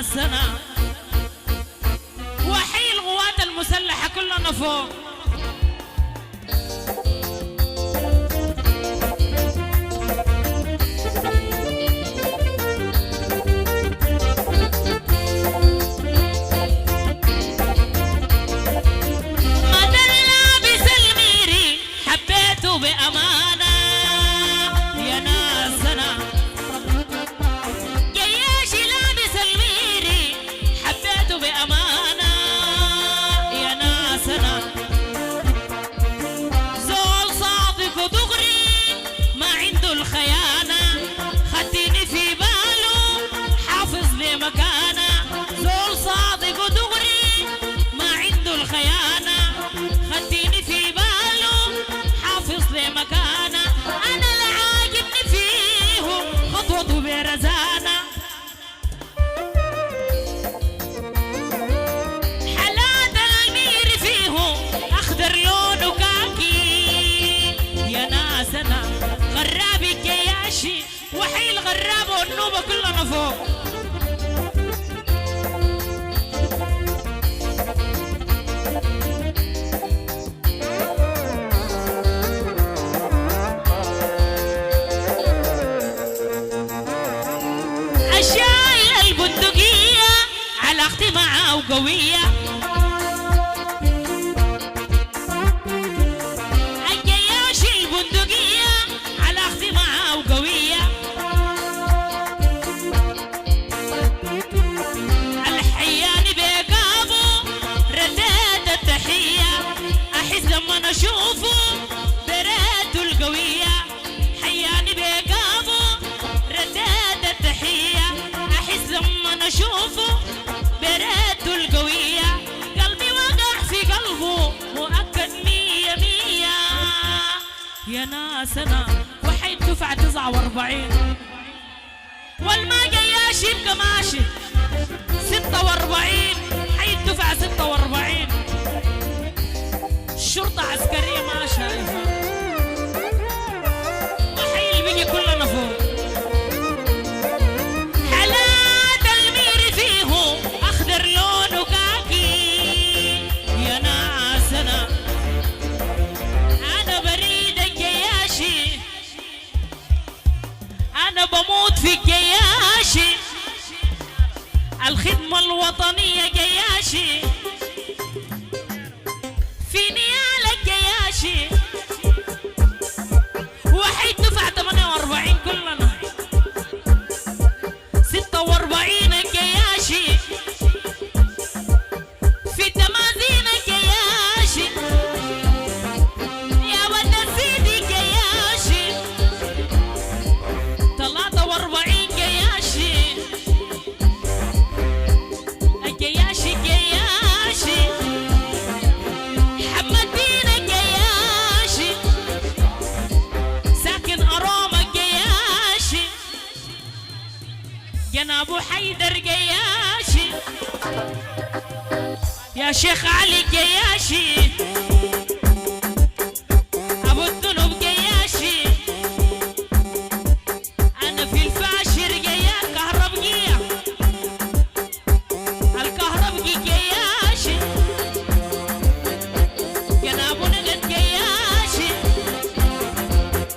ناسنا وحي القوات المسلحة كلنا فوق. بأمانة يا ناسنا جياش لابس الميري حبيته بأمانة يا ناسنا زول صادق ودغري ما عنده الخيانة خديني في باله حافظ لمكانه زول صادق ودغري ما عنده الخيانة خديني في باله مكانه انا اللي عاجبني فيهم خطوته برزانه حالات الميري فيهم اخضر لونه كاكي يا ناسنا غراب الجياشي وحي الغراب والنوبه كلنا فوق. الشايلة البندقية على اختي معاه وقوية الجياش البندقية على اختي معاه وقوية الحياني بقابه رديت التحية احس لما اشوفه بريته القوية حياني بقابه رديت التحية احس لما اشوفه بريته القوية قلبي وقع في قلبه مؤكد 100 يا ناسنا وحي الدفعة 49 والما جياش يبقى ماشي 46 حي الدفعة 46 الشرطة عسكرية ما شايفة وحي البقي كلنا فوق. أنا بموت في الجياشي الخدمة الوطنية جياشي في نيال الجياشي وحيد دفع 48 كلنا 46 الجياشي في تمازين الجياشي يا ولد سيدي الجياشي 43 جياشي الجياشي جياشي حمد دين الجياشي ساكن أروما الجياشي جنابو حيدر جياشي يا شيخ علي جياشي أبو الذنوب جياشي أنا في الفاشر جيا كهربجية الكهربجي جياشي جنابو نقد جياشي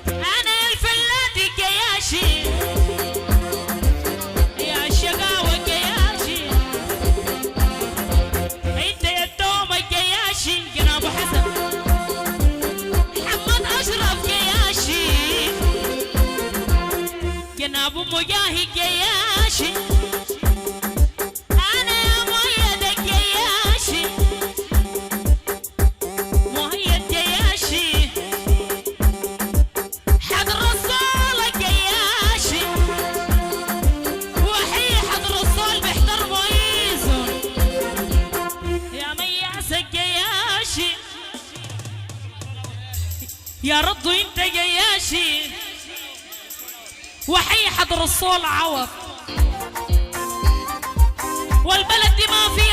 أنا الفلاتي جياشي يا شقاوة جياشي أنت يا تومة جياشي جنابو حسن محمد أشرف جياشي جنابو مجاهد جياشي أنا يا مؤيد الجياشي مؤيد جياشي حضر الصول الجياشي وحي حضر الصول بيحضر مؤيزون يا مياس الجياشي يا رضو انت جياشي وحي حضر الصول عوض والبلد دي ما فيها